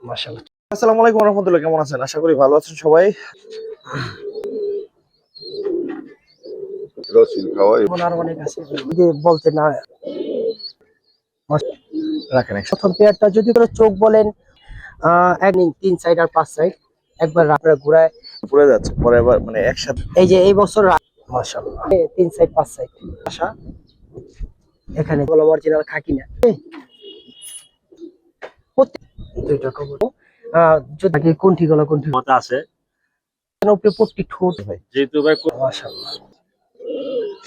মাশাআল্লাহ। আসসালামু আলাইকুম ওয়া রাহমাতুল্লাহ, কেমন আছেন? আশা করি ভালো আছেন সবাই। রসিল খাওয়াই আর অনেক আছে যদি বলতে না রাখেন প্রথম পেয়ারটা যদি করে চোখ বলেন একদিন 3 সাইড আর 5 সাইড একবার আপনারা ঘুরায় পড়ে যাচ্ছে পরে আবার মানে একসাথে। এই যে এই বছর মাশাআল্লাহ 3 সাইড 5 সাইড আশা এখানে বলো অরিজিনাল খাকি না দুইটা কবর যদি কোনটি গলা কোনটি মত আছে উপরে প্রতি ঠোঁট ভাই যেহেতু ভাই মাশাআল্লাহ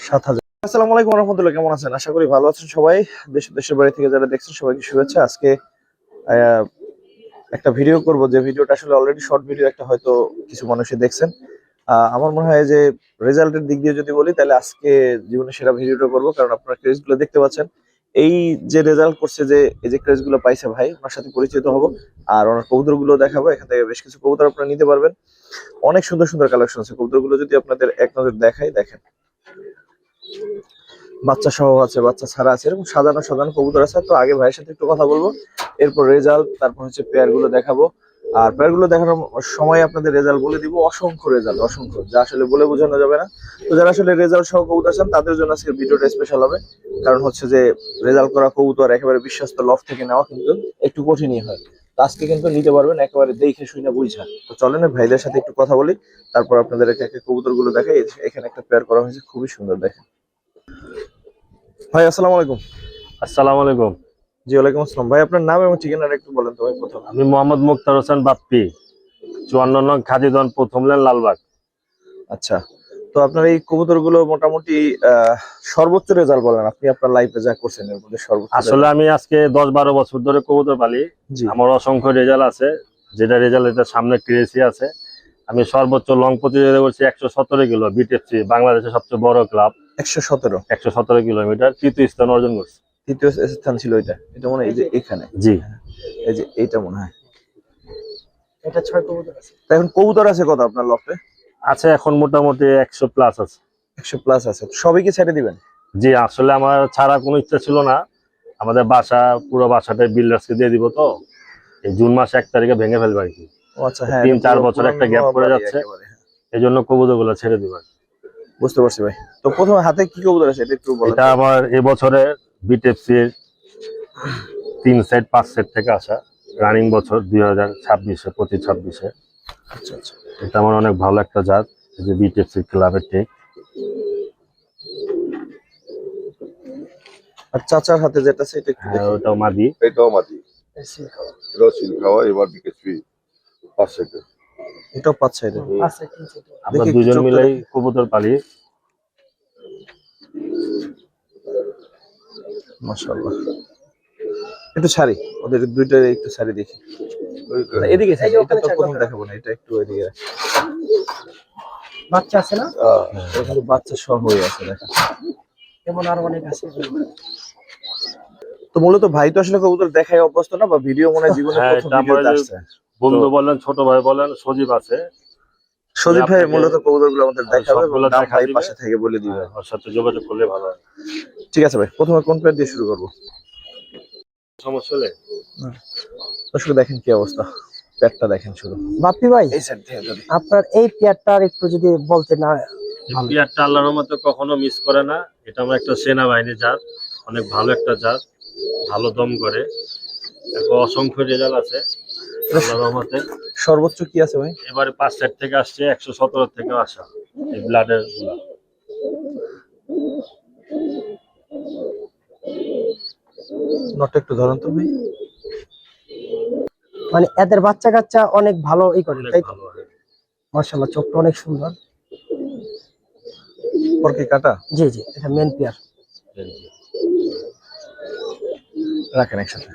7000। আসসালামু আলাইকুম ওয়া রাহমাতুল্লাহ, কেমন আছেন? আশা করি ভালো আছেন সবাই। দেশের বাইরে থেকে যারা দেখছেন সবাইকে শুভেচ্ছা। আজকে একটা ভিডিও করব, যে ভিডিওটা আসলে অলরেডি শর্ট ভিডিও একটা, হয়তো কিছু মানুষই দেখছেন। আমার মনে হয় যে রেজাল্টের দিক দিয়ে যদি বলি তাহলে আজকে জীবনের সেরা ভিডিওটা করবো, কারণ আপনারা ক্রেজ গুলো দেখতে পাচ্ছেন। এই যে রেজাল্ট করছে, যে এই যে ক্রেজ গুলো পাইছে ভাই, ওনার সাথে পরিচিত হব আর ওনার কবুতর গুলো দেখাবো। এখান থেকে বেশ কিছু কবুতর আপনারা নিতে পারবেন। অনেক সুন্দর সুন্দর কালেকশন আছে। কবুতর গুলো যদি আপনাদের এক নজর দেখাই, দেখেন বাচ্চা সহ আছে, বাচ্চা ছাড়া আছে, এরকম সাজানো সাজানো কবুতর আছে। তো আগে ভাইয়ের সাথে একটু কথা বলবো, এরপর রেজাল্ট, তারপর হচ্ছে পেয়ার গুলো দেখাবো। আর পেয়ার গুলো দেখানোর সময় আপনাদের রেজাল্ট বলে দিব। অসংখ্য রেজাল্ট, অসংখ্য, যা আসলে বলে বোঝানো যাবে না। তো যারা আসলে রেজাল্ট সহ কবুতর আছেন তাদের জন্য আজকে ভিডিওটা স্পেশাল হবে, কারণ হচ্ছে যে রেজাল্ট করা কবুতর একেবারে বিশ্বস্ত লফট থেকে নেওয়া কিন্তু একটু কঠিনই হয়। তো আজকে কিন্তু নিতে পারবেন একেবারে দেখে শুনে বুঝা। তো চলেন ভাইদের সাথে একটু কথা বলি, তারপর আপনাদের একে একে কবুতর গুলো দেখাই। এখানে একটা পেয়ার করা হয়েছে, খুবই সুন্দর, দেখেন। ভাই আসসালামু আলাইকুম। আসসালামু আলাইকুম। জি ওয়ালাইকুম আসসালাম। ভাই আপনার নাম এবং ঠিকানাটা একটু বলেন তো ভাই প্রথম। আমি মোহাম্মদ মুক্তার হোসেন বাপ্পি, 54 নং খাদিদন, প্রথম লেন, লালবাগ। আচ্ছা, তো আপনার এই কবুতর গুলো মোটামুটি সর্বোচ্চ রেজাল্ট বলেন আপনি আপনার লাইফে যা করছেন, এর মধ্যে সর্বোচ্চ। আসলে আমি আজকে 10-12 বছর ধরে কবুতর পালি। জি। আমার অসংখ্য রেজাল্ট আছে, যেটা রেজাল্ট এটা সামনে ক্রেসি আছে। আমি সর্বোচ্চ লং প্রতিযোগিতা করছি 117 কিলো, বিটিএফসি বাংলাদেশের সবচেয়ে বড় ক্লাব। 117 কিলোমিটার তৃতীয় স্থান অর্জন করছি। তৃতীয় স্থান ছিল এটা, এটা মনে হয় এই যে এখানে। জি, এই যে এইটা মনে হয়। এটা 6 কবুতর আছে। তো এখন কবুতর আছে কত আপনার লফটে? আছে এখন মোটামুটি 100 প্লাস আছে। 100 প্লাস আছে। সবই কি ছেড়ে দিবেন? জি, আসলে আমার ছাড়া কোনো ইচ্ছা ছিল না। আমাদের বাসা, পুরো বাসাটাই বিল্ডার্সকে দিয়ে দিব। তো এই জুন মাসে 1 তারিখে ভেঙে ফেলবে আর কি। ও আচ্ছা, হ্যাঁ 3-4 বছর একটা গ্যাপ পড়ে যাচ্ছে, এই জন্য কবুতর গুলো ছেড়ে দিবেন। বুঝতে পারছি ভাই। তো প্রথম হাতে কি কবুতর আছে এটা একটু বলেন। এটা আমার এবছরের বিটিএফসি 3 সেট 5 সেট থেকে আসা, রানিং বছর 2026-এ, 25-26-এ। আচ্ছা আচ্ছা, এটা আমার অনেক ভালো একটা জাত, এই যে বিটিএফসি ক্লাবের টেক। আর চাচার হাতে যেটা আছে এটা একটু হ্যাঁ, দেখি। ওটাও মাদি। এটাও মাটি রসিল খাওয়া এবার বিকেছি 5 সেকেন্ড। এটাও 5 সাইডে। আছে 3 সাইড। আমরা দেখি একটু দুজন চোখটা মিলেই দেখি। কবুতর পালি। মাশাআল্লাহ। একটু ছাড়ি ওদের দুইটা, একটু ছাড়ি দেখি। এদিকে ছাড়ি, এটা তো প্রথম দেখাবো না, এটা একটু এদিকে। বাচ্চা আছে না এখানে বাচ্চা সহ হয়ে আছে, দেখেন। এমন আর অনেক আছে। তো মূলত ভাই তো আসলে কবুতর দেখায় অভ্যস্ত না, বা ভিডিও মনে হয় জীবনে হ্যাঁ, প্রথম এটা আমার ভিডিওতে আসছে। বন্ধু বলেন, ছোট ভাই বলেন, সজীব আছে। সজীব ভাই আপনাকে মূলত কবুতর গুলো আমাদের দেখাবে এবং সবগুলো দাম দেখা ভাই দিবে। পাশে থেকে বলে দিবে। ওর সাথে যোগাযোগ করলে ভালো হয়। ঠিক আছে ভাই, প্রথমে কোন পেয়ার দিয়ে শুরু করবো? সমস্যা হলে দর্শক দেখেন কি অবস্থা, পেয়ারটা দেখেন শুধু। বাপ্পি ভাই এই সাইড থেকে যদি আপনার এই পেয়ারটার একটু যদি বলতে না পেয়ারটা আল্লাহর রহমতে কখনো মিস করে না। এটা আমার একটা সেনাবাহিনী জাত, অনেক ভালো একটা জাত, ভালো দম করে। এরপর অসংখ্য রেজাল্ট আছে আল্লাহর রহমতে। সর্বোচ্চ কি আছে ভাই? এবারে 5 সেট থেকে আসছে, 117 থেকে আসা এই ব্লাডের গুলা। নটটা একটু ধরেন তো ভাই। মানে এদের বাচ্চা কাচ্চা অনেক ভালো করে, অনেক তাই তো? ভালো হয়। মাশাআল্লাহ, চোখটা অনেক সুন্দর। পর কি কাটা? জি জি, এটা মেন পেয়ার। রাখেন একসাথে।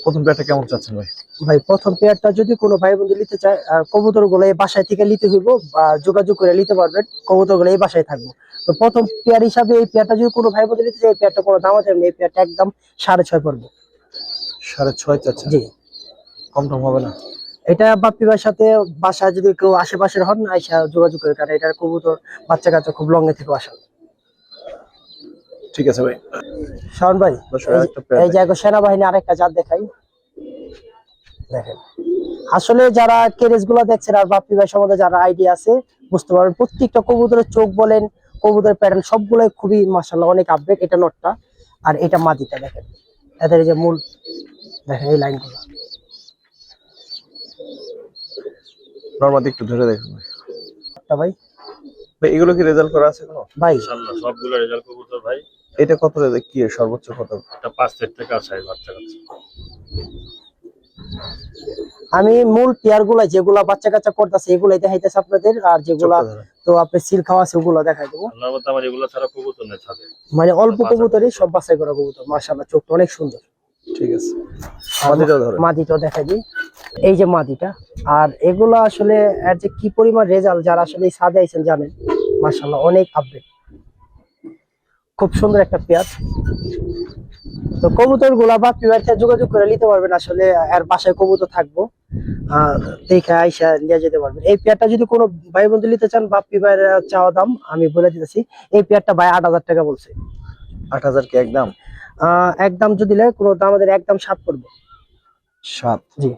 প্রথম পেয়ারটা কেমন চাচ্ছেন ভাই? ভাই প্রথম পেয়ারটা যদি কোনো ভাই বন্ধু নিতে চায়, কবুতর গুলো এই বাসায় থেকে নিতে হইব, বা যোগাযোগ করে নিতে পারবেন। কবুতর গুলো এই বাসায় থাকবো। তো প্রথম পেয়ার হিসাবে এই পেয়ারটা যদি কোনো ভাই বন্ধু নিতে চায়, এই পেয়ারটা কোনো দাম আছে না, এই পেয়ারটা একদম 6.5 পড়বে। 6.5 চাচ্ছেন? জি। কম টম হবে না? এটা বাপ্পি ভাইয়ের সাথে বাসা যদি কেউ আশেপাশের হন, আইসা যোগাযোগ করে, কারণ এটার কবুতর বাচ্চা কাচ্চা খুব লং এ থেকে আসা। ঠিক আছে ভাই। শাওন ভাই, দর্শক, এই যে- আরেকটা পেয়ার এই যে সেনাবাহিনী আরেকটা জাত দেখাই, দেখেন। আসলে যারা কেরেজ গুলো দেখছেন আর বাপ্পি ভাই সম্বন্ধে যারা আইডিয়া আছে বুঝতে পারবেন, প্রত্যেকটা কবুতরের চোখ বলেন, কবুতরের প্যাটার্ন সবগুলোই খুবই মাশাআল্লাহ অনেক আপডেট। এটা নটটা আর এটা মাদিটা, দেখেন এদের এই যে মূল, দেখেন এই লাইনগুলো। নরমালি একটু ধরে দেখুন ভাই ভাই, এগুলো কি রেজাল্ট করা আছে কোনো? ভাই ইনশাআল্লাহ সবগুলো রেজাল্ট কবুতর ভাই। এটা কত রেজাল্ট, কি সর্বোচ্চ কত? এটা 5 সেট থেকে আছে বাচ্চা কাচ্চা। আমি মূল পেয়ার গুলা যেগুলা বাচ্চা কাচ্চা করতেছে এগুলাই দেখাইতেছে আপনাদের, আর যেগুলা চোখটা ধরে। তো আপনি সিল খাওয়া আছে ওগুলো দেখাই দেবো। আল্লাহর মতে আমার এগুলো ছাড়া কবুতর নেই ছাদে। মানে অল্প কবুতরই সব বাছাই করা কবুতর, মাশাআল্লাহ চোখটা অনেক সুন্দর। ঠিক আছে, মাদিটা ধরে। মাদিটাও দেখাই দিই, এই যে মাদিটা। আর এগুলা আসলে এর যে কি পরিমাণ রেজাল্ট, যারা আসলে এই ছাদে আইছেন জানেন, মাশাআল্লাহ অনেক আপডেট, খুব সুন্দর একটা পেয়ার। তো কবুতর গুলা বাপ্পি ভাইয়ের সাথে যোগাযোগ করে নিতে পারবেন, আসলে এর বাসায় কবুতর থাকবো, দেখে আইসা নিয়ে যেতে পারবেন। এই পেয়ারটা যদি কোনো ভাই বন্ধু নিতে চান, বাপ্পি ভাইয়ের চাওয়া দাম আমি বলে দিতেছি, এই পেয়ারটা ভাই 8,000 টাকা বলছে। 8,000 কি একদম? একদম যদি নেয় কোনো দাম, আমাদের একদম 7 পড়বে। 7? জি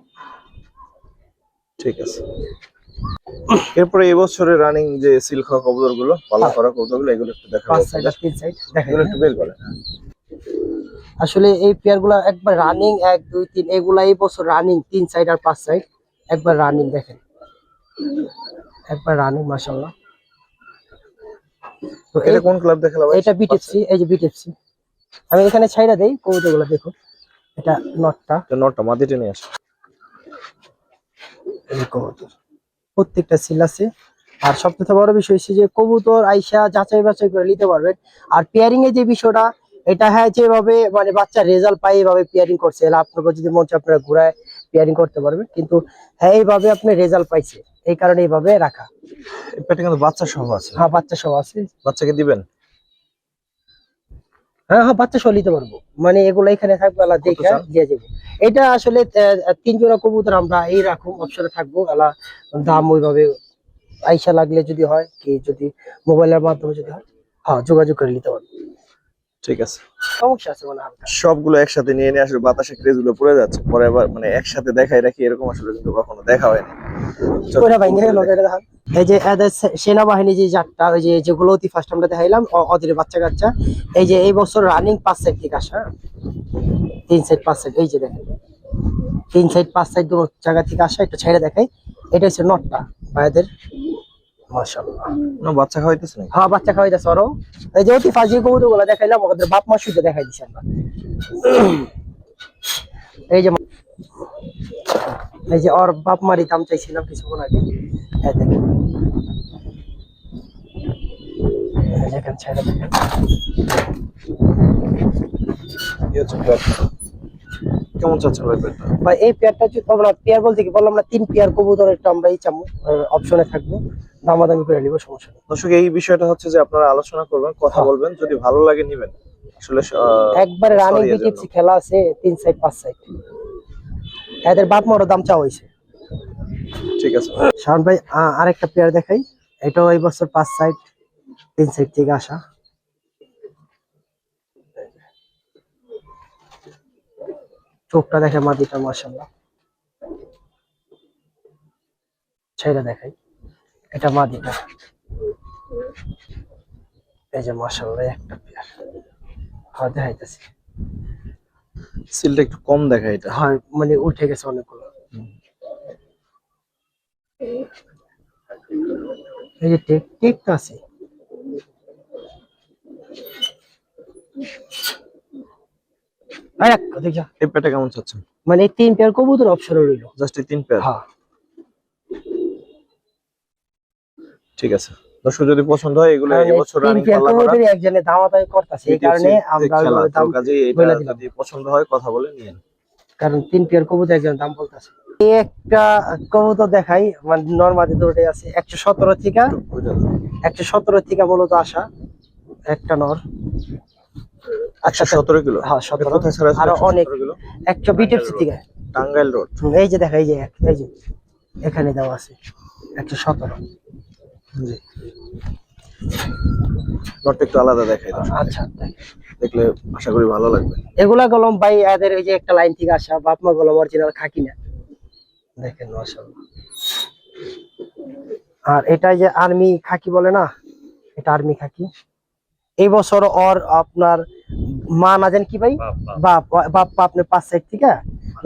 ঠিক আছে। এরপরে এই বছরের রানিং যে সিল খাওয়া কবুতর গুলো, পাল্লা করা কবুতর গুলো, এগুলো একটু দেখাবো। 5 সাইড আর 3 সাইড দেখেন। এগুলো একটু বের করেন। আসলে এই পেয়ার গুলা একবার রানিং 1 2 3, এগুলা এই বছর রানিং 3 সাইড আর 5 সাইড একবার রানিং, দেখেন একবার রানিং মাশাআল্লাহ। তো এটা কোন ক্লাব দেখালা ভাই? এটা বিটিএফসি, এই যে বিটিএফসি। আমি এখানে ছাইড়া দেই কবুতরগুলো, দেখুন এটা নটটা, নটটা মাদিটা নিয়ে আসো। এই কবুতর প্রত্যেকটা সিল আছে। আর সবথেকে বড় বিষয় হচ্ছে যে কবুতর আইসা যাচাই বাছাই করে নিতে পারবেন। আর পেয়ারিং এর যে বিষয়টা, এটা হ্যাঁ যেভাবে মানে বাচ্চা রেজাল্ট পাই এইভাবে পেয়ারিং করছে, এলা আপনাকে যদি মন চায় আপনারা ঘুরায় পেয়ারিং করতে পারবেন, কিন্তু হ্যাঁ এইভাবে আপনি রেজাল্ট পাইছে, এই কারণে এইভাবে রাখা। এই পেটে কিন্তু বাচ্চা সহ আছে। হ্যাঁ বাচ্চা সহ আছে। বাচ্চাকে দিবেন? হ্যাঁ হ্যাঁ বাচ্চা সহ নিতে পারবো, মানে এগুলো এখানে থাকবে, আলা দেখে চান? দিয়ে যাবো। এটা আসলে 3 জোড়া কবুতর আমরা এই রাখুন অপশনে থাকবো, আলা দাম ওইভাবে আইসা লাগলে যদি হয় কি, যদি মোবাইলের মাধ্যমে যদি হয়, হ্যাঁ যোগাযোগ করে নিতে পারবো। ঠিক আছে। সমস্যা আছে মানে হালকা। সবগুলো একসাথে নিয়ে আসলে বাতাসে ক্রেজ গুলো পড়ে যাচ্ছে, পরে আবার মানে একসাথে দেখাই রাখি, এরকম আসলে কিন্তু কখনো দেখা হয়নি। চল, ওরা ভাঙে গেল, এটা দেখান। এই যে এদের সেনাবাহিনী যে জাতটা, ওই যে যেগুলো অতি ফার্স্ট আমরা দেখাইলাম ওদের বাচ্চা কাচ্চা, এই যে এই বছর রানিং 5 সাইড থেকে আসা, 3 সাইড 5 সাইড, এই যে দেখেন 3 সাইড 5 সাইড দুটো জায়গা থেকে আসা। একটু ছেড়ে দেখাই, এটা হচ্ছে নটটা ভাইদের, মাশাআল্লাহ। না, বাচ্চা খাওয়াইতেছে নাকি? হ্যাঁ বাচ্চা খাওয়াইতেছে ওরও। এই যে অতি ফার্স্ট যে কবুতর গুলো দেখাইলাম ওদের বাপ মা শুদ্ধ দেখাই দিছি আমরা। এই যে এই যে ওর বাপ মারি দাম চাইছিলাম কিছুক্ষণ আগে, এই দেখেন, এই দেখেন ছেড়ে দেখেন। কি হচ্ছে পেয়ার? কেমন চাচ্ছেন ভাই পেয়ারটা? ভাই এই পেয়ারটা যদি আমরা পেয়ার বলতে কি বললাম না, 3 পেয়ার কবুতর একটা আমরা এই চামু অপশনে থাকবো, দামাদামি করে নিব, সমস্যা নেই। দর্শক, এই বিষয়টা হচ্ছে যে আপনারা আলোচনা করবেন, কথা বলবেন, যদি ভালো লাগে নিবেন। আসলে একবারে রানিং sorry এর বিটিএফসি জন্য। খেলা আছে 3 সাইড 5 সাইড, এদের বাপ মারও দাম চাওয়া হয়েছে। ঠিক আছে। শাওন ভাই আরেকটা পেয়ার দেখাই, এটাও এই বছর 5 সাইড 3 সাইড থেকে আসা। চোখটা দেখে মাদিটা মাশাআল্লাহ, ছেড়ে দেখাই, এটা মাদিটা, এই যে মাশাআল্লাহ একটা পেয়ার, হ্যাঁ দেখাইতেছি। সিলটা একটু কম দেখায় এটা। হ্যাঁ মানে উঠে গেছে অনেকগুলো, এই যে টেকটা আছে। দেখা এই পেয়ারটা কেমন চাচ্ছেন? মানে 3 পেয়ার কবুতর অপশনে রইল। জাস্ট এই 3 পেয়ার? হ্যাঁ ঠিক আছে। দর্শক, যদি পছন্দ হয় এগুলো এই বছর রানিং পাল্লা করা একজনে দামাদামি করতেছে, এই কারণে আমরা খেলা, দাম তো কাজেই এটা বলে দিলাম, যদি পছন্দ হয় কথা বলে নিয়েন। কারণ 3 পেয়ার কবুতর একজন দাম বলতেছে। এই একটা কবুতর দেখাই, মানে নরমালি দুটোই আছে 117 থেকে, 117 থেকে মূলত আসা একটা নর, 117 কিলো? হ্যাঁ এটা 17। কোথায় ছাড়া? আরো অনেক 117 কিলো 100 বিটিএফসি থেকে, টাঙ্গাইল রোড। এই যে দেখা, এই যে এই যে এখানে দেওয়া আছে 117। জি, নটটা একটু আলাদা দেখাই দর্শক। আচ্ছা দেখলে আশা করি ভালো লাগবে। এগুলা গলম ভাই এদের এই যে একটা লাইন থেকে আসা, বাপ মা গলম অরিজিনাল খাকি না, দেখেন মাশাআল্লাহ। আর এটা যে আর্মি খাকি বলে না, এটা আর্মি খাকি। এই বছর ওর আপনার মা না জান কি ভাই, বাপ, বাপ বাপ আপনার 5 সাইড থেকে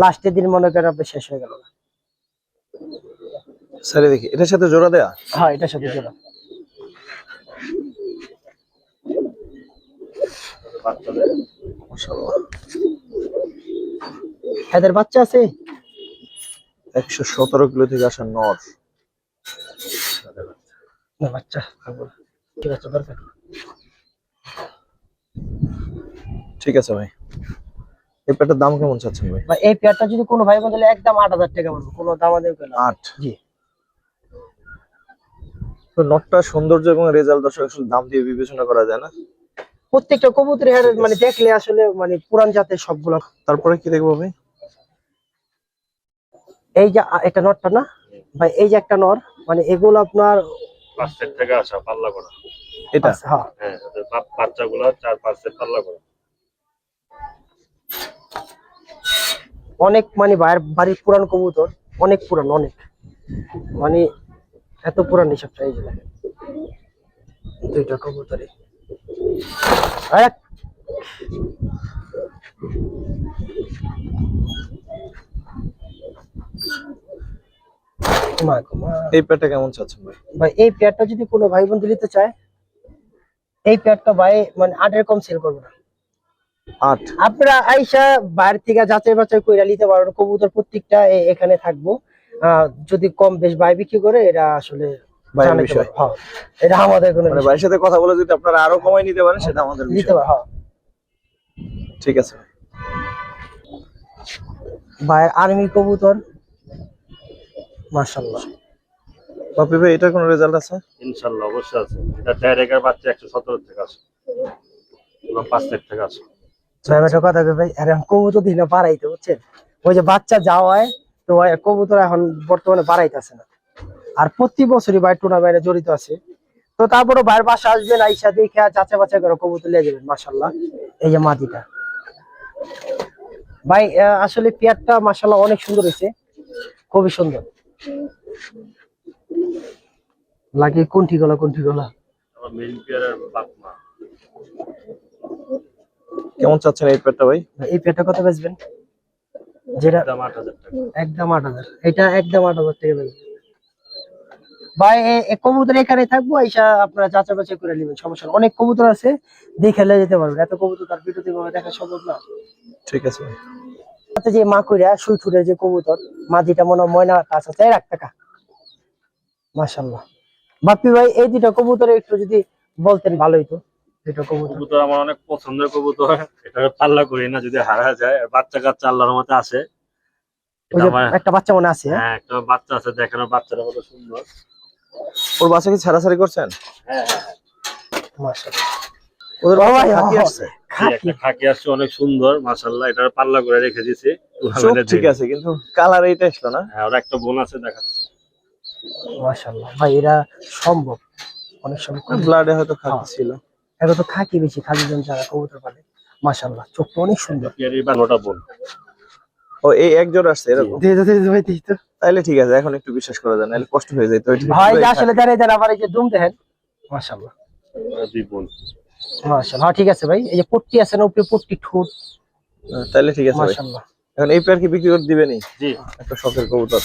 লাস্টের দিন মনে করেন আপনি শেষ হয়ে গেল। স্যারে দেখি এটার সাথে জোড়া দেয়া। হ্যাঁ এটার সাথে জোড়া। বাচ্চাদের মাশাআল্লাহ এদের বাচ্চা আছে 117 কিলো থেকে আসা নর। না বাচ্চা থাকবো না। ঠিক আছে দরকার নেই। ঠিক আছে ভাই, এই পেটার দাম কেমন চাচ্ছেন ভাই? ভাই এই পেয়ারটা যদি কোনো ভাই বলে একদম 8000 টাকা পড়বে, কোনো দাম আমাদের না। 8। জি তো নটটা সৌন্দর্য এবং রেজাল্ট দর্শক আসলে দাম দিয়ে বিবেচনা করা যায় না। প্রত্যেকটা কবুতরের মানে দেখলে আসলে মানে পুরান জাতের সবগুলো। তারপরে কি দেখবো ভাই? এই যে একটা নরটা না ভাই, এই যে একটা নর, মানে এগুলো আপনার 5 সেট থেকে আসা পাল্লা করা। এটা হ্যাঁ হ্যাঁ, বাচ্চাগুলো 4-5 সেট পাল্লা করা। অনেক মানে বাড়ির পুরান কবুতর, অনেক পুরান, অনেক মানে এত পুরান হিসাব চাই। যে দেখেন দুইটা কবুতরই আরে মা গো মা। এই পেটা কেমন চাচ্ছেন ভাই? ভাই এই পেয়ারটা যদি কোনো ভাই বন্ধু নিতে চায়, এই পেয়ারটা ভাই মানে 8 এর কম সেল করবে না। 8। আপনারা আইসা বাইরে থেকে যাচাই বাছাই করে নিতে পারবেন, কবুতর প্রত্যেকটা এখানে থাকবো। যদি কম বেশ ভাই বিক্রি করে এটা আসলে ভাইয়ের জানাতে বিষয়। পারবো। হ্যাঁ এটা আমাদের কোনো মানে ভাইয়ের সাথে কথা বলে যদি আপনারা আরো কমাই নিতে পারেন সেটা আমাদের নিতে বিষয়। পারবো। হ্যাঁ ঠিক আছে ভাইয়ের আর্মি কবুতর মাশাআল্লাহ। বাপি ভাই এটার কোনো রেজাল্ট আছে? ইনশাআল্লাহ অবশ্যই আছে। এটা ডাইরেক্টের বাচ্চা 117 থেকে আসে এবং 5 সেট থেকে আসে। ভাই একটা কথা কই ভাই, আর এখন কবুতর দিন বাড়াইতে বুঝছেন, ওই যে বাচ্চা যাওয়ায় তো ভাই কবুতর এখন বর্তমানে বাড়াইতেছে না। আর প্রতি বছরই ভাই টুর্নামেন্টে জড়িত আছে। তো তারপরে ভাইয়ের বাসা আসবেন, আইসা দেখে যাচাই বাছাই করে কবুতর নিয়ে যাবেন। মাশাআল্লাহ এই যে মাদিটা ভাই আসলে পেয়ারটা মাশাআল্লাহ অনেক সুন্দর হয়েছে, খুবই সুন্দর লাগে। কোনটি গলা আমার মেইন পেয়ারের বাপ মা। কেমন চাচ্ছেন এই পেটটা ভাই? এই পেয়ারটা কত বেচবেন? যেটা দাম 8000 টাকা। একদম 8000, এটা একদম 8000 টাকা বেচবেন ভাই। এই কবুতর এখানে থাকবো, আইসা আপনারা যাচাই বাছাই করে নেবেন, সমস্যা নেই। অনেক কবুতর আছে, দেখে নিয়ে যেতে পারবেন। এত কবুতর তার ভিডিওতে দেখা সম্ভব না। ঠিক আছে ভাই। সাথে যে মাকুড়া সুইঠুরের যে কবুতর, মাদিটা মনে হয় ময়না আছে 4 টাকা মাশাআল্লাহ। বাপ্পি ভাই এই দুটো কবুতরে একটু যদি বলতেন ভালো হইতো। দুটো কবুতর কবুতর আমার অনেক পছন্দের কবুতর। এটা পাল্লা করি না, যদি হারা যায়। আর বাচ্চা কাচ্চা আল্লাহর রহমতে আছে। ওই যে একটা বাচ্চা মনে আছে। হ্যাঁ, একটা বাচ্চা আছে, দেখেন বাচ্চাটা কত সুন্দর। ওর বাসা কি ছাড়াছাড়ি করছেন? হ্যাঁ হ্যাঁ, মাশাআল্লাহ ওদের ও বাসা ভাই, খাকি ও। আসছে। একটা খাকি আসছে অনেক সুন্দর মাশাআল্লাহ। এটা পাল্লা করে রেখে দিয়েছি। চোখ ঠিক আছে কিন্তু কালার এইটা আসলো না। হ্যাঁ, ওর একটা বোন আছে দেখাচ্ছে। মাশাআল্লাহ ভাই এরা সম্ভব, অনেক সম্ভব। ব্লাডে হয়তো খাকি ছিল। এখন তো খাকি বেশি, খাকি জন যারা কবুতর পালে মাশাআল্লাহ চোখটা অনেক সুন্দর। পেয়ারি বা নটা বোন। ও এই এক জোড়া আসছে এরকম? ভাই দিই তো তাইলে ঠিক আছে, এখন একটু বিশ্বাস করা যায়, নাহলে কষ্ট হয়ে যায়। তো এটা ভাই যে আসলে দাঁড়িয়ে দাঁড়িয়ে আবার এই যে দুম দেখেন মাশাআল্লাহ দুই বোন। মাশাআল্লাহ। হ্যাঁ ঠিক আছে ভাই, এই যে পট্টি আছে না উপরে পট্টি ঠোঁট, তাইলে ঠিক আছে ভাই। মাশাআল্লাহ। এখন এই পেয়ার কি বিক্রি করে দিবেনই? জি। একটা শখের কবুতর।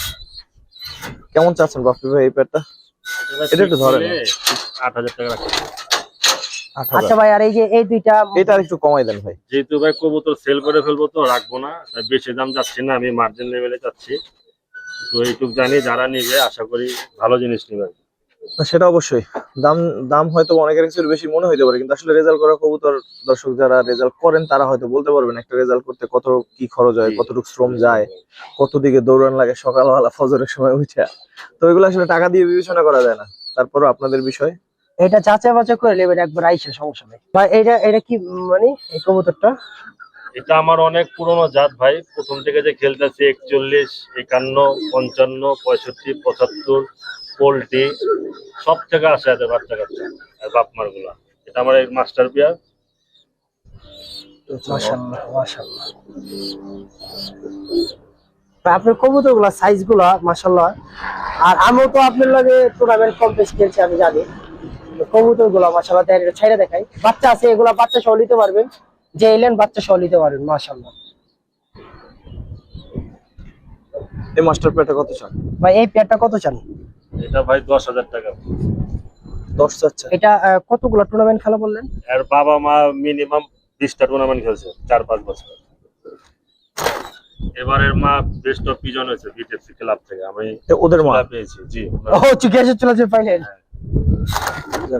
কেমন চাচ্ছেন বাপি ভাই এই পেয়ারটা? এটা একটু ধরেন। 8000 টাকা রাখছি। 8000। আচ্ছা ভাই আর এই যে এই দুইটা এটা আর একটু কমাই দেন ভাই। যেহেতু ভাই কবুতর সেল করে ফেলবো তো রাখবো না, তাই বেশি দাম যাচ্ছি না, আমি মার্জিন লেভেলে যাচ্ছি। তো এইটুকু জানি যারা নিবে আশা করি ভালো জিনিস নিবে। না, সেটা অবশ্যই। দাম দাম হয়তো অনেকের কাছে বেশি মনে হইতে পারে, কিন্তু আসলে রেজাল্ট করা কবুতর দর্শক যারা রেজাল্ট করেন তারা হয়তো বলতে পারবেন একটা রেজাল্ট করতে কত কি খরচ হয়, কতটুকু শ্রম যায়, কত দিকে দৌড়ান লাগে সকালবেলা ফজরের সময় উঠে। তো এগুলো আসলে টাকা দিয়ে বিবেচনা করা যায় না। তারপরও আপনাদের বিষয়। এটা যাচাই বাছাই করে নেবেন একবার আইসা, সমস্যা নেই ভাই। এটা কি মানে এই কবুতরটা? এটা আমার অনেক পুরনো জাত ভাই, প্রথম থেকে যে খেলতেছি 41, 51, 55, 65, 75 পোল্ট্রি সব থেকে আসে এদের বাচ্চা কাচ্চা আর বাপ মার গুলা। এটা আমার মাস্টার পেয়ার। মাশাআল্লাহ মাশাআল্লাহ। ভাই আপনার কবুতর গুলা সাইজ গুলা মাশাআল্লাহ। আর আমিও তো আপনার লগে টুর্নামেন্ট কম্পিটিশন খেলছি, আমি জানি কবুতর গুলা মাশাআল্লাহ। ছেড়ে দেখাই, বাচ্চা আছে, এগুলা বাচ্চা সহ নিতে পারবেন, যে এলেন বাচ্চা সহ নিতে পারবেন মাশাআল্লাহ। এই মাস্টার পেয়ারটা কত চান? ভাই এই পেয়ারটা কত চান? এটা ভাই 10,000 টাকা। 10 চাচ্ছেন? এটা কতগুলা টুর্নামেন্ট খেলা বললেন? আর বাবা মা মিনিমাম 20টা টুর্নামেন্ট খেলছে 4-5 বছর। এবারের মা বেস্ট অফ পিজন হয়েছে বিটিএফসি ক্লাব থেকে, আমি ওদের মা পেয়েছি। জি ও চুকে এসে চলেছে ফাইনাল।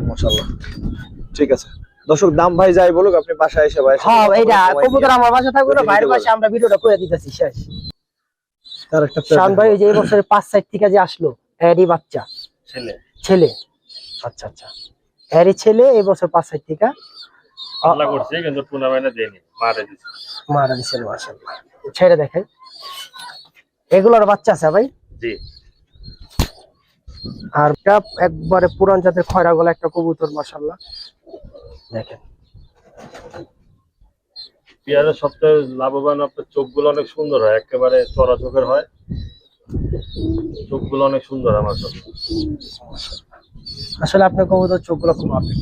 মাশাআল্লাহ। ঠিক আছে দর্শক, দাম ভাই যাই বলুক, আপনি বাসায় এসে ভাই হ্যাঁ এইটা কবুতর আমার বাসা থাকবে না, ভাইয়ের বাসায় আমরা ভিডিওটা করে দিতেছি শেষ। তার একটা শান ভাই যে এই বছরের 5 সাইড থেকে যে আসলো এরই বাচ্চা ছেলে। ছেলে, আচ্ছা আচ্ছা, এরই ছেলে এই বছর 5 সাইড থেকে আল্লাহ করছে কিন্তু টুর্নামেন্টে দেয়নি, মারা দিছে। মারা দিছে মাশাআল্লাহ। ছেড়ে দেখাই, এগুলোর বাচ্চা আছে ভাই? জি। আর একবারে পুরান জাতের খয়রা গলা একটা কবুতর মাশাআল্লাহ, দেখেন। পেয়ারের সবচেয়ে লাভবান আপনার চোখগুলো অনেক সুন্দর হয়, একেবারে চড়া চোখের হয়, চোখগুলো অনেক সুন্দর আমার সব। আসলে আপনার কবুতর চোখগুলো খুব আপনি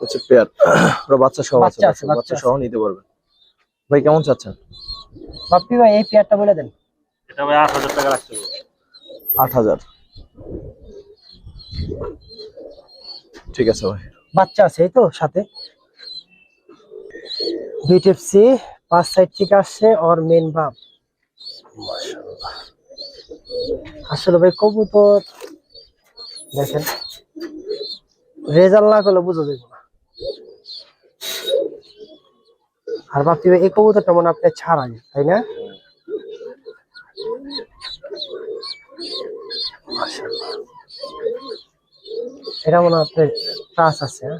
হচ্ছে পেয়ার, ওরা বাচ্চা সহ আছে, বাচ্চা আছে, বাচ্চা সহ নিতে পারবেন। ভাই কেমন চাচ্ছেন? বাপ্পি ভাই এই পেয়ারটা বলে দেন। এটা ভাই 8,000 টাকা রাখতে হবে। 8,000। ঠিক আছে ভাই। বাচ্চা আছে এই তো সাথে, বিটিএফসি 5 সাইড থেকে আসছে ওর মেন বাপ মাশাআল্লাহ। আসলে ভাই কবুতর দেখেন, রেজাল্ট না করলে বুঝা যাবে না। আর বাপ্পি ভাই এই কবুতরটা মনে আপনি ছাড়াই, তাই না? মাশাআল্লাহ, এটা মনে হয় আপনার টাচ আছে, হ্যাঁ?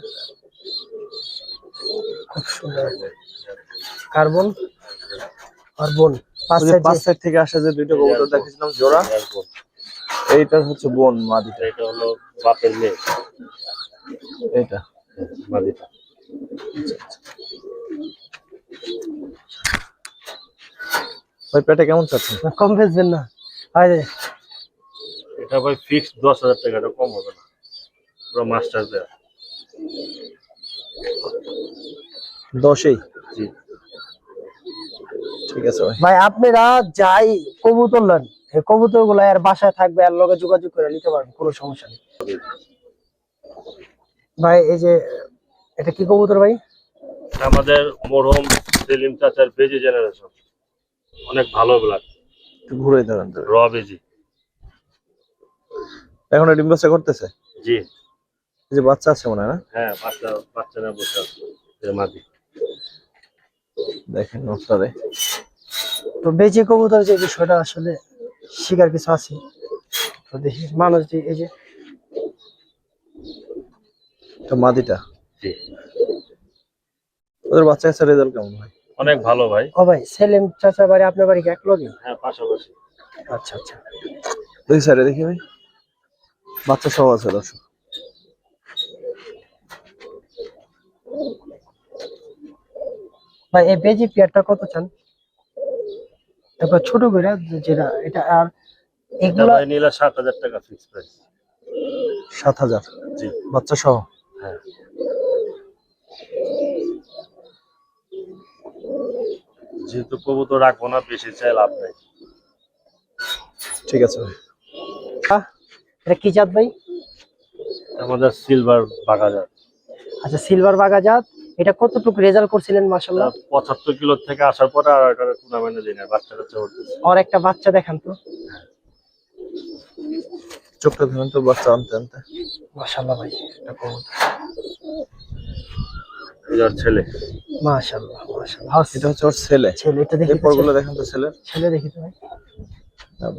খুব সুন্দর কার্বন কার্বন 5 সাইড 5 সাইড থেকে আসা যে দুইটা কবুতর দেখেছিলাম জোড়া, এইটা হচ্ছে বোন মাদিটা, এটা হলো বাপের মেয়ে, এটা মাদিটা। ভাই পেটে কেমন চাচ্ছেন? কম বেচবেন না? আরে এটা ভাই ফিক্সড 10,000 টাকা, এটা কম হবে না, পুরো মাস্টার পেয়ার। 10-এই? জি। ঠিক আছে ভাই। ভাই আপনারা যাই কবুতর নেন, এই কবুতর গুলো আর বাসায় থাকবে, আর লগে যোগাযোগ করে নিতে পারবেন, কোনো সমস্যা নেই। ভাই এই যে এটা কি কবুতর ভাই? আমাদের মরহুম সেলিম চাচার বেজি জেনারেশন, অনেক ভালো ব্লাড, একটু ঘুরে ধরেন তো। র বেজি। এখন ডিম বাচ্চা করতেছে? জি। এই যে বাচ্চা আছে মনে হয় না? হ্যাঁ, বাচ্চা না বসে আছে, এর মাদি। দেখেন নটটারে। তো বেজে কবুতর যে বিষয়টা আসলে শিকার কিছু আছে, তো দেখি মানুষ যে এই যে এটা মাদিটা। জি। ওদের বাচ্চা কাচ্চা রেজাল্ট কেমন ভাই? অনেক ভালো ভাই। ও ভাই সেলিম চাচা বাড়ি আপনার বাড়ি কি এক লগে? হ্যাঁ, পাশাপাশি। আচ্ছা আচ্ছা। দুই সাইডে দেখি ভাই, বাচ্চা সহ আছে দর্শক। ভাই এই বেজি পেয়ারটা কত চান? একবার ছোট করে যেটা এটা, আর এটা এগুলা ভাই নিলে 7,000 টাকা ফিক্স প্রাইস। 7,000? জি। বাচ্চা সহ? হ্যাঁ। যেহেতু কবুতর রাখবো না, বেশি চাই লাভ নাই। ঠিক আছে ভাই। এটা কি জাত ভাই? আমাদের সিলভার বাগাজার। আচ্ছা সিলভার বাগা জাত। এটা কতটুকু রেজাল্ট করছিলেন মাশাআল্লাহ? 75 কিলো থেকে আসার পরে আর এটা টুর্নামেন্টে দিই না, বাচ্চা কাচ্চা উঠতেছে। আর একটা বাচ্চা দেখান তো। চোখটা ধরেন তো, বাচ্চা আনতে আনতে। মাশাআল্লাহ ভাই, এটা কবুতর এর ছেলে। মাশাআল্লাহ মাশাআল্লাহ। এটা হচ্ছে ওর ছেলে। ছেলে এটা দেখি এই তো, পরগুলো দেখেন তো ছেলে। ছেলে দেখি তো ভাই।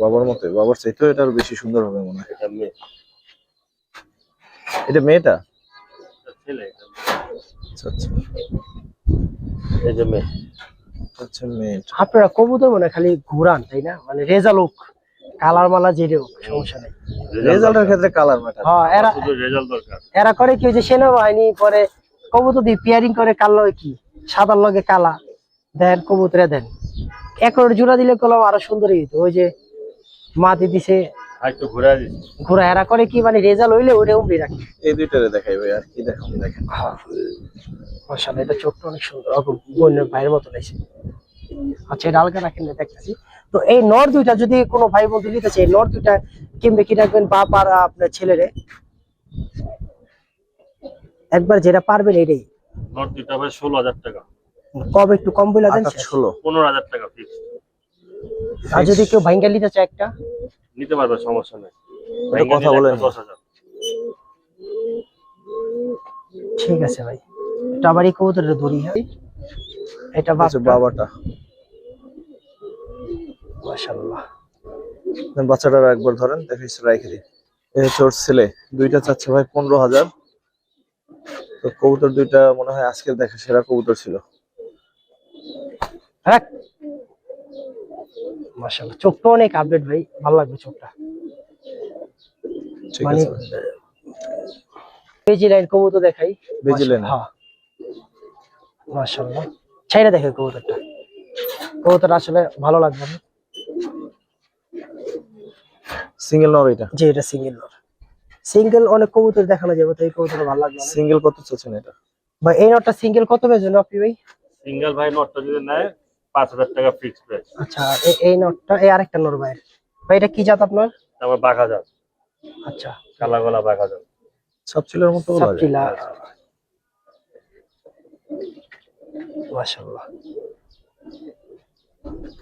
বাবার মতোই, বাবার চাইতেও এটা আরো বেশি সুন্দর হবে মনে হয়। এটা মেয়ে। এটা মেয়েটা? এটা ছেলে। আচ্ছা আচ্ছা, এই যে মেয়ে। আচ্ছা মেয়েটা। আপনারা কবুতর মনে হয় খালি ঘুরান, তাই না? মানে রেজাল্ট হোক, কালার মালা যেটা হোক সমস্যা নেই। রেজাল্টের ক্ষেত্রে কালার ম্যাটার। হ্যাঁ, এরা শুধু রেজাল্ট দরকার। এরা করে কি, যে সেনাবাহিনী করে কবুতর দিয়ে পেয়ারিং করে কালো কি সাদার লগে কালা দেন কবুতরে দেন একর জোড়া দিলে কলম আরো সুন্দর হইতো। ওই যে মাটি দিছে আর একটু ঘুরে দিচ্ছি। ঘোরা এরা করে কি মানে রেজাল্ট হইলে ওটা উমরি রাখে। এই দুইটারে দেখাই ভাই, আর কি দেখাবো দেখেন। মাশাআল্লাহ এটা চোখটা অনেক সুন্দর, বোনের ভাইয়ের মতো লাগছে। আচ্ছা এটা আলগা রাখেন না, দেখতেছি। তো এই নর দুইটা যদি কোনো ভাই বন্ধু নিতে চায়, নর দুইটা কিনবে কি রাখবেন বাপ আর আপনার ছেলেরে একবার যেটা পারবেন এটাই। নট দুইটা ভাই 16,000 টাকা, কবে একটু কম বলে দেন। 16 15,000 টাকা ফিক্স। আর যদি কেউ ভাইঙ্গা নিতে চায় একটা নিতে পারবে, সমস্যা নেই। এটা কথা বলেন। 10,000। ঠিক আছে ভাই, এটা আবার এই কবুতরের দড়ি। হ্যাঁ এটা আচ্ছা, বাবাটা মাশাআল্লাহ। বাচ্চাটার একবার ধরেন দেখাইছে রাইখে দিই। এই হচ্ছে ওর ছেলে, দুইটা চাচ্ছে ভাই 15,000। তো কবুতর দুইটা মনে হয় আজকের দেখা সেরা কবুতর ছিল। রাখ মাশাআল্লাহ, চোখটা অনেক আপডেট ভাই, ভালো লাগবে চোখটা। ঠিক মানে আছে ভাই। বেজি লাইন কবুতর দেখাই। বেজি লাইন? হ্যাঁ মাশাআল্লাহ, ছাইরা দেখে কবুতরটা, কবুতর আসলে ভালো লাগবে। সিঙ্গেল নর এটা? যে এটা সিঙ্গেল নর, সিঙ্গেল অনেক কবুতর দেখানো যাবে, তো এই কবুতর ভালো লাগবে। সিঙ্গেল কত চাচ্ছেন এটা ভাই এই নটটা সিঙ্গেল কত বেজন আপনি ভাই? সিঙ্গেল ভাই নটটা যদি নেয় 5,000 টাকা ফিক্স প্রাইস। আচ্ছা এই নটটা, এই আরেকটা নর ভাই, ভাই এটা কি জাত আপনার? তারপর বাঘা জাত, আচ্ছা কালা গলা বাঘা জাত। সাবচিলার মতো লাগে। সাবচিলা, মাশাআল্লাহ।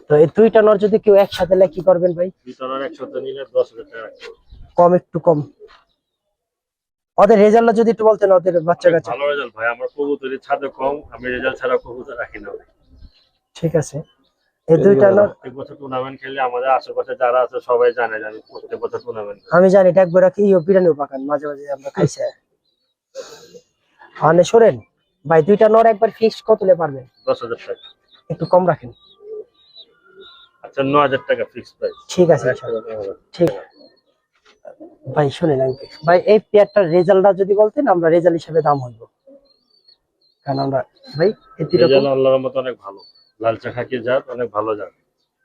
তো এই দুইটা নর যদি কেউ একসাথে নেয় কি করবেন ভাই? দুইটা নর একসাথে নিলে 10,000 টাকা রাখতে হবে। কম, একটু কম। ওদের রেজাল্ট যদি একটু বলতেন, ওদের বাচ্চা কাচ্চা। ভালো রেজাল্ট ভাই, আমার কবুতরের ছাদে কম, আমি রেজাল্ট ছাড়া কবুতর রাখি না ভাই। ঠিক আছে, এই দুইটা নর প্রত্যেক বছর টুর্নামেন্ট খেলে আমাদের আশেপাশে যারা আছে সবাই জানে যে আমি প্রত্যেক বছর টুর্নামেন্ট। আমি জানি এটা একবার কি বিরিয়ানিও পাকান মাঝে মাঝে আমরা খাইছে। মানে শোনেন ভাই, দুইটা নর একবার ফিক্সড কত লে পারবেন? 10,000 টাকা। একটু কম রাখেন। আচ্ছা 9,000 টাকা ফিক্স প্রাইস। ঠিক আছে ইনশাআল্লাহ। ঠিক ভাই শুনেন ভাই, এই পেয়ারটার রেজাল্টটা যদি বলতেন আমরা রেজাল্ট হিসেবে দাম হইব, কারণ আমরা ভাই এই দুইটা রেজাল্ট আল্লাহর রহমতে অনেক ভালো, লাল চা খাকি জাত, অনেক ভালো জাত।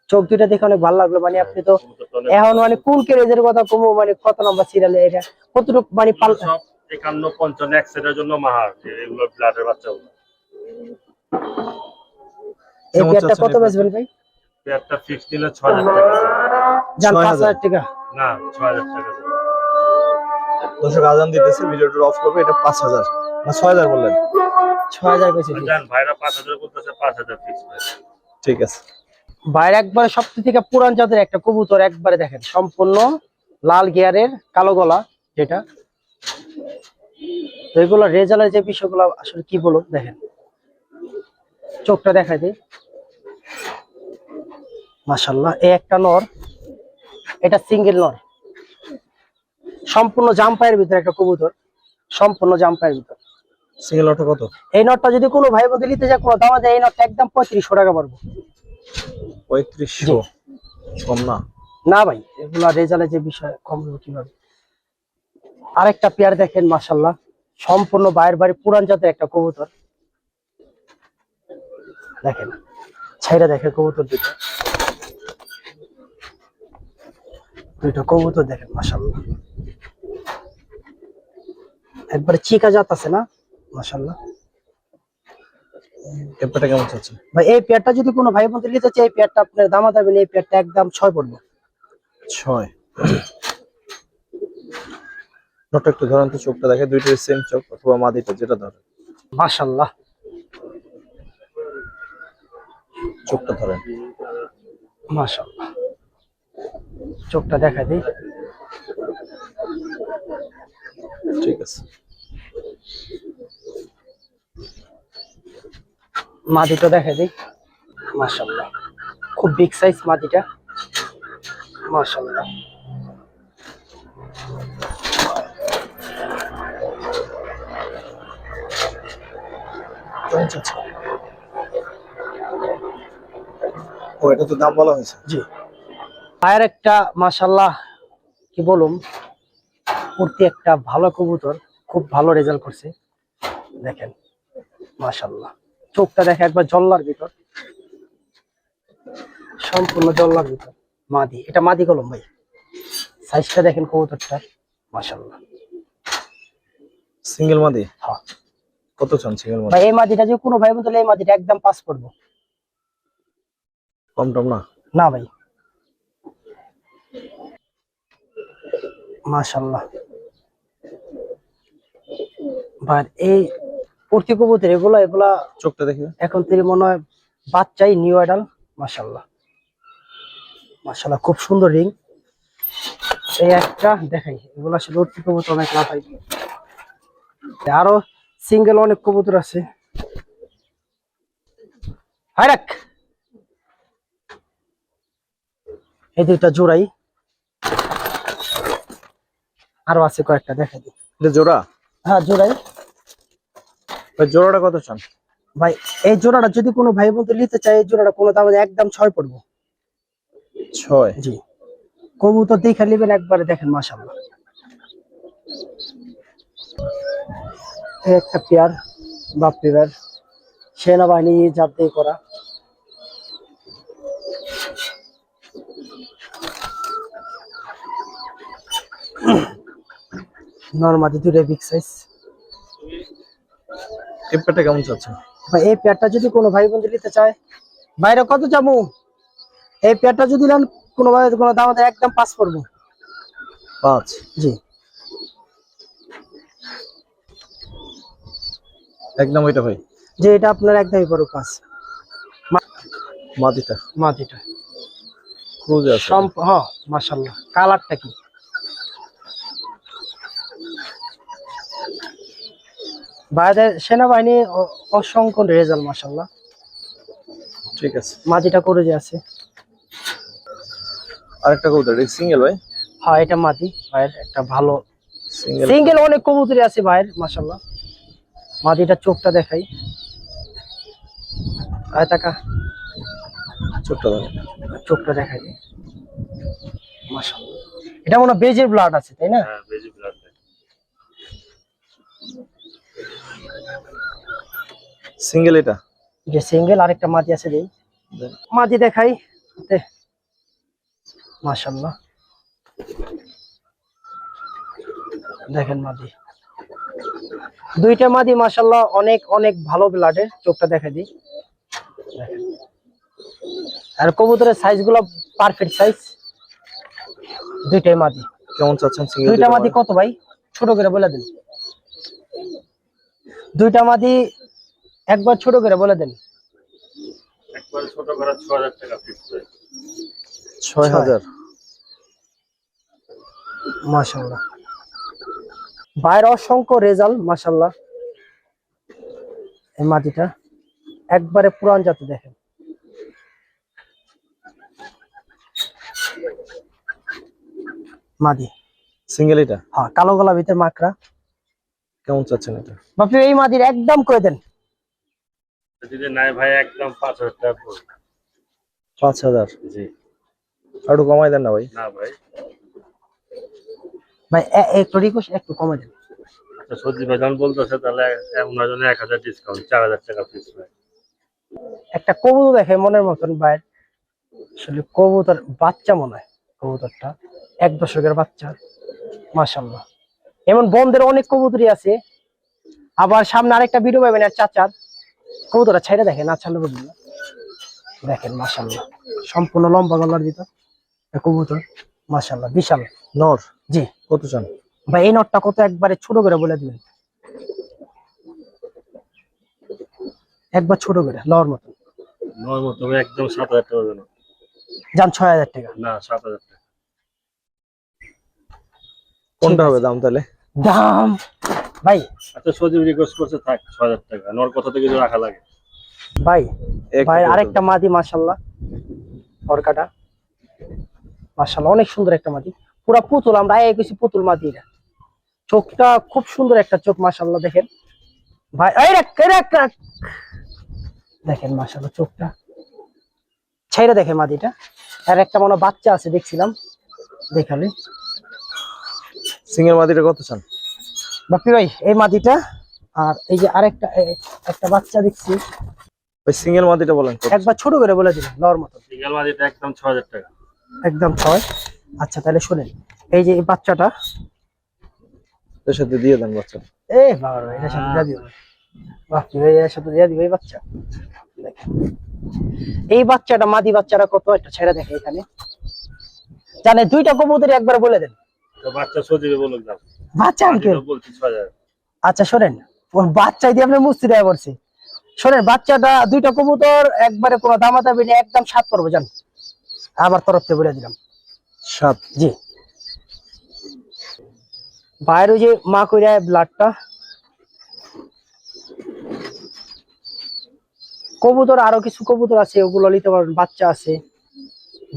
চোখ দুইটা দেখে অনেক ভালো লাগলো। মানে আপনি তো কবুতরটা অনেক এখন মানে কোন কেরেজের কথা কমো, মানে কত নাম্বার সিরিয়ালে এটা কতটুকু মানে পাল সব 51, 55 এক সেটের জন্য মাহার, যে এগুলো ব্লাডের বাচ্চাগুলো। এই পেয়ারটা কত বেচবেন ভাই? পেয়ারটা ফিক্স দিলে 6,000 টাকা। জান 6,000 5,000 টাকা না 6,000 টাকা। দর্শক আজান দিতেছে, ভিডিওটা অফ করবে। এটা 5,000 না 6,000 বললেন? 6,000 বেশি। জান ভাইরা 5,000 বলতেছে, 5,000 ফিক্স প্রাইস। ঠিক আছে। বাইরে একবারে সবথেকে থেকে পুরান জাতের একটা কবুতর, একবারে দেখেন সম্পূর্ণ লাল গিয়ারের কালো গলা যেটা। তো এগুলো রেজাল্টের যে বিষয়গুলো আসলে কি বলবো, দেখেন চোখটা দেখাই দিই। মাশাআল্লাহ, এই একটা নর, এটা সিঙ্গেল নর, সম্পূর্ণ জাম্পায়ের ভিতরে একটা কবুতর, সম্পূর্ণ জাম্পায়ের ভিতর। সিঙ্গেল নটটা কত? এই নটটা যদি কোনো ভাই বন্ধু নিতে যায় কোনো দাম দেয়, এই নটটা একদম 3500 টাকা পড়বে। 3500? কম না? না ভাই, এগুলা রেজাল্টের যে বিষয়, কম হবে কিভাবে? আরেকটা পেয়ার দেখেন মাশাআল্লাহ, সম্পূর্ণ বাইরের বাড়ি পুরান জাতের একটা কবুতর। দেখেন ছাইরা দেখেন কবুতর দুটো, দুইটা কবুতর দেখেন মাশাআল্লাহ, একবারে চিকা জাত আছে না মাশাআল্লাহ। পেয়ারটা কেমন চাচ্ছেন ভাই এই পেয়ারটা যদি কোনো ভাই বন্ধু নিতে চায়, এই পেয়ারটা আপনার দাম দেবেন, এই পেয়ারটা একদম 6 পড়বে। 6? নটটা একটু ধরেন তো, চোখটা দেখে দুইটার সেম চোখ, অথবা মাদিটা যেটা ধরেন। মাশাআল্লাহ, চোখটা ধরেন। মাশাআল্লাহ, চোখটা দেখা দিই। ঠিক আছে। মাদিটা দেখা দিই। মাশাআল্লাহ, খুব বিগ সাইজ মাদিটা মাশাআল্লাহ। কেমন চাচ্ছেন? ও এটা তো দাম বলা হয়েছে। জি, আর একটা মাশাআল্লাহ কি বলুম, প্রতি একটা ভালো কবুতর, খুব ভালো রেজাল্ট করছে। দেখেন মাশাআল্লাহ, চোখটা দেখে একবার জল্লার ভিতর, সম্পূর্ণ জল্লার ভিতর। মাদি, এটা মাদি কলম ভাই, সাইজটা দেখেন কবুতরটা, মাশাআল্লাহ। সিঙ্গেল মাদি হ্যাঁ কত চান সিঙ্গেল মাদি? ভাই এই মাদিটা যে কোনো ভাই বন্ধু এই মাদিটা একদম 5 পড়বো। কম টম না? না ভাই, মাশাআল্লাহ। ভাই এই প্রতি কবুতর এগুলা চোখটা দেখি। এখন থেকে মনে হয় বাচ্চাই, নিউ অ্যাডাল। মাশাআল্লাহ মাশাআল্লাহ, খুব সুন্দর রিং। এই একটা দেখাই, এগুলো আসলে প্রতি কবুতর অনেক লাফাই। আরো সিঙ্গেল অনেক কবুতর আছে। হাই রাখ, এই দুইটা জোড়াই, আরো আছে কয়েকটা, দেখাই দিই। এটা জোড়া? হ্যাঁ জোড়াই। ভাই জোড়াটা কত চান? ভাই এই জোড়াটা যদি কোনো ভাই বন্ধু নিতে চায়, এই জোড়াটা কোনো দাম একদম 6 পড়বো। 6? জি, কবুতর দেখে নেবেন একবারে, দেখেন মাশাআল্লাহ। এই একটা পেয়ার বাপ্পি পেয়ার, সেনাবাহিনী জাত দিয়ে করা। নরমাদি দুটো বিগ সাইজ। এই পেয়ারটা কেমন চাচ্ছেন? ভাই এই পেয়ারটা যদি কোনো ভাই বন্ধু নিতে চায়, বাইরে কত যাবো, এই পেয়ারটা যদি নেন কোনো ভাই কোনো দাম একদম 5 পড়বো। 5? জি, একদম ওইটা ভাই? যে এটা আপনার একদমই বড় 5। মাদিটা? মাদিটা ক্রুজে আছে? হ্যাঁ মাশাআল্লাহ, কালারটা কি, বাইরের সেনাবাহিনী অসংখ্য রেজাল্ট মাশাআল্লাহ। ঠিক আছে। মাদিটা করে যে আছে। আরেকটা কবুতর, এটা সিঙ্গেল ভাই? হ্যাঁ এটা মাদি ভাইয়ের, একটা ভালো সিঙ্গেল। সিঙ্গেল অনেক কবুতরি আছে ভাইয়ের মাশাআল্লাহ। মাদিটা চোখটা দেখাই, আয় টাকা, চোখটা দেখেন। চোখটা দেখাই মাশাআল্লাহ। এটা মনে হয় বেজের ব্লাড আছে তাই না? হ্যাঁ বেজি ব্লাড। সিঙ্গেল এটা? যে সিঙ্গেল, আরেকটা মাদি আছে দেই, মাদি দেখাই মাশাআল্লাহ। দেখেন মাদি, দুইটা মাদি মাশাআল্লাহ, অনেক অনেক ভালো ব্লাডের। চোখটা দেখাই দিই, দেখেন। আর কবুতরের সাইজ গুলো পারফেক্ট সাইজ, দুইটাই মাদি। কেমন চাচ্ছেন সিঙ্গেল? দুইটা মাদি কত ভাই, ছোট করে বলে দেন। দুইটা মাদি একবার ছোট করে বলে দেন। একবার ছোট করে 6000 টাকা ফিক্স প্রাইস। 6000? মাশাআল্লাহ, বাইরে অসংখ্য রেজাল্ট মাশাআল্লাহ। এই মাদিটা একবারে পুরান জাতে, দেখেন। মাদি সিঙ্গেল এটা? হ্যাঁ, কালো গলা ভিতর মাকড়া। কেমন চাচ্ছেন এটা? বাপি এই মাদির একদম করে দেন। যদি নাই ভাই একদম 5000 টাকা পড়বে। 5000? জি। আর একটু কমাই দেন না ভাই? না ভাই, ভাই একটু রিকোয়েস্ট, একটু কমে দেন। আচ্ছা সত্যি ভাই যখন বলতেছে তাহলে ওনার জন্য 1000 ডিসকাউন্ট, 4000 টাকা ফিক্স প্রাইস। একটা কবুতর দেখে মনের মতন ভাই, আসলে কবুতর বাচ্চা মনে হয়, কবুতরটা 1 দশকের বাচ্চা মাশাআল্লাহ। এমন বন্ধের অনেক কবুতরই আছে। আবার সামনে আরেকটা ভিডিও পাবেন আর চাচার কবুতরটা ছেড়ে দেখেন, না ছাড়লে বুঝবেন না। দেখেন মাশাআল্লাহ, সম্পূর্ণ লম্বা গলার ভিতর কবুতর মাশাআল্লাহ, বিশাল নর? জি। কত চান ভাই এই নটটা কত একবারে ছোট করে বলে দিবেন, একবার ছোট করে লওয়ার মতো। নরমাল তবে একদম 7000 টাকা দেন। যান 6000 টাকা। না 7000 টাকা। কোনটা হবে দাম তাহলে? দাম ভাই, আচ্ছা সজীব রিকোয়েস্ট করছে থাক 6000 টাকা, নর কথা থেকে কিছু রাখা লাগে। ভাই একটা ভাই কবুতর। আরেকটা মাদি মাশাআল্লাহ, অর্কাটা মাশাআল্লাহ, অনেক সুন্দর একটা মাদি, পুরা পুতুল। আমরা আগে কিছু পুতুল মাদি। এটা চোখটা খুব সুন্দর একটা চোখ মাশাআল্লাহ, দেখেন ভাই। এই রাখ, দেখেন মাশাআল্লাহ, চোখটা ছেড়ে দেখে মাদিটা। আর একটা মনে হয় বাচ্চা আছে দেখছিলাম, দেখালে। সিঙ্গেল মাদিটা কত চান? বাপি ভাই এই মাদিটা আর এই যে আরেকটা একটা বাচ্চা দেখছি, ওই সিঙ্গেল মাদিটা বলেন কত? একবার ছোট করে বলে দিবেন নর মতো। সিঙ্গেল মাদিটা একদম 6000 টাকা। একদম 6। আচ্ছা তাহলে শুনেন, এই যে এই বাচ্চাটা, এর সাথে দিয়ে দেন বাচ্চা। বাবা এটার সাথে দিয়ে দিবেন। বাহ কি ভাই, এর সাথে দিয়ে দিবে এই বাচ্চা। দেখেন এই বাচ্চাটা, মাদি বাচ্চাটা কত, একটা ছেড়ে দেখে এখানে জানে। দুইটা কবুতর একবার বলে দেন। তো বাচ্চা সজিবে বলুন দাম। বাচ্চা আনকে মাদিটা বলছি 6000। আচ্ছা শোনেন, ওর বাচ্চাই দিয়ে আপনি মুস্তি দেয়া পড়ছে। শোনেন বাচ্চাটা, দুইটা কবুতর একবারে কোনো দামাদামি নেই, একদম 7 পড়বো জান, আমার তরফ থেকে বলে দিলাম 7। জি। বাইরে যে মা কইরা ব্লাডটা, কবুতর আরো কিছু কবুতর আছে, ওগুলো নিতে পারবেন, বাচ্চা আছে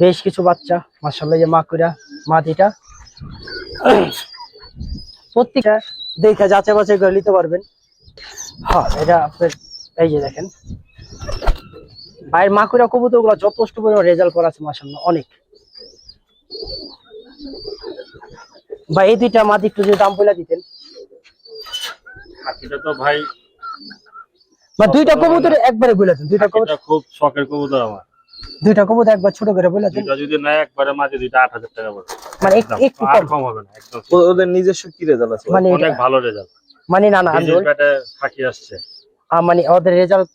বেশ কিছু বাচ্চা মাশাআল্লাহ। যে মা কইরা মাটিটা প্রত্যেকটা দেখে যাচাই বাছাই করে নিতে পারবেন। হ্যাঁ এটা আপনার, এই যে দেখেন ভাইয়ের মা কইরা কবুতর গুলো যথেষ্ট পরিমাণ রেজাল্ট করা আছে মাশাআল্লাহ, অনেক। বা এই দুইটা মাদি একটু যদি দাম বলে দিতেন। বাকিটা তো ভাই বা দুইটা কবুতর একবারে বলে দেন, দুইটা কবুতর, এটা খুব শখের কবুতর আমার। দুইটা কবুতর একবার ছোট করে বলে দেন। দুইটা যদি না একবারে মাঝে দুইটা 8000 টাকা পড়বে। মানে একদম, একটু আর কম, কম হবে না একদম। ওদের নিজস্ব কি রেজাল্ট আছে? মানে অনেক ভালো রেজাল্ট। মানে না না আমি বিজনেস ব্যাটে ফাঁকি আসছে। মানে ওদের রেজাল্ট,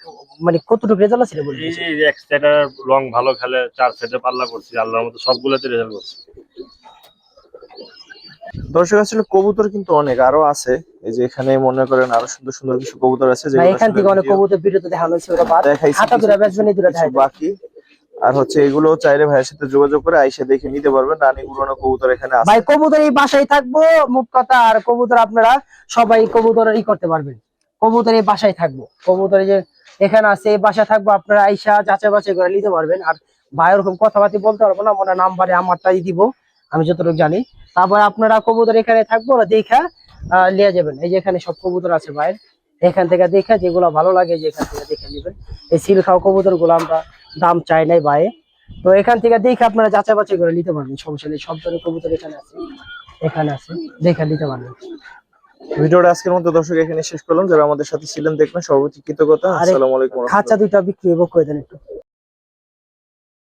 মানে কতটুকু রেজাল্ট আছে বলবেন? এই যে এক সেটার রং ভালো খেলে 4 সেটে পাল্লা করছি, আল্লাহর মতো সবগুলোতে রেজাল্ট করছি। দর্শক আসলে কবুতর কিন্তু অনেক আরো আছে। এই যে এখানে মনে করেন আরো সুন্দর সুন্দর কিছু কবুতর আছে, না যেগুলো এখান আসলে থেকে অনেক ভিডিও কবুতর ভিডিওতে দেখানো হয়েছে, ওটা বাদ দেখাইছি, হাতা কিছু দুরা বেচবেন, এই দুরা কিছু দেখাই দেন। বাকি। আর হচ্ছে এগুলো চাইলে ভাইয়ের সাথে যোগাযোগ করে আইসা দেখে নিতে পারবেন। রানী পুরানো কবুতর এখানে আছে। ভাই কবুতর এই বাসায় থাকবো, মুখ কথা। আর কবুতর আপনারা সবাই কবুতর ই করতে পারবেন, কবুতর এই বাসায় থাকবো, কবুতর এই যে এখানে আছে এই বাসায় থাকবো, আপনারা আইসা যাচাই বাছাই করে নিতে পারবেন। আর ভাই ওরকম কথাবার্তা বলতে পারবো না, মনে নাম্বারে আমারটাই দিব আমি যতটুকু জানি। তারপর আপনারা কবুতর এখানে থাকবো, ওরা দেখা লিয়ে যাবেন। এই যে এখানে সব কবুতর আছে ভাইয়ের, এখান থেকে দেখা যেগুলো ভালো লাগে যে এখান থেকে দেখে নেবেন। এই সিলখাও কবুতর গুলো আমরা দাম চাই নাই ভাই, তো এখান থেকে দেখে আপনারা যাচাই বাছাই করে নিতে পারবেন, সমস্যা নেই। সব ধরনের কবুতর এখানে আছে, এখানে আছে, দেখে নিতে পারবেন। ভিডিওটা আজকের মতো দর্শক এখানে শেষ করলাম। যারা আমাদের সাথে ছিলেন দেখবেন, সর্বোচ্চ কৃতজ্ঞতা। আরে আসসালামু আলাইকুম। খাঁচা দুইটা বিক্রি করে দেন একটু।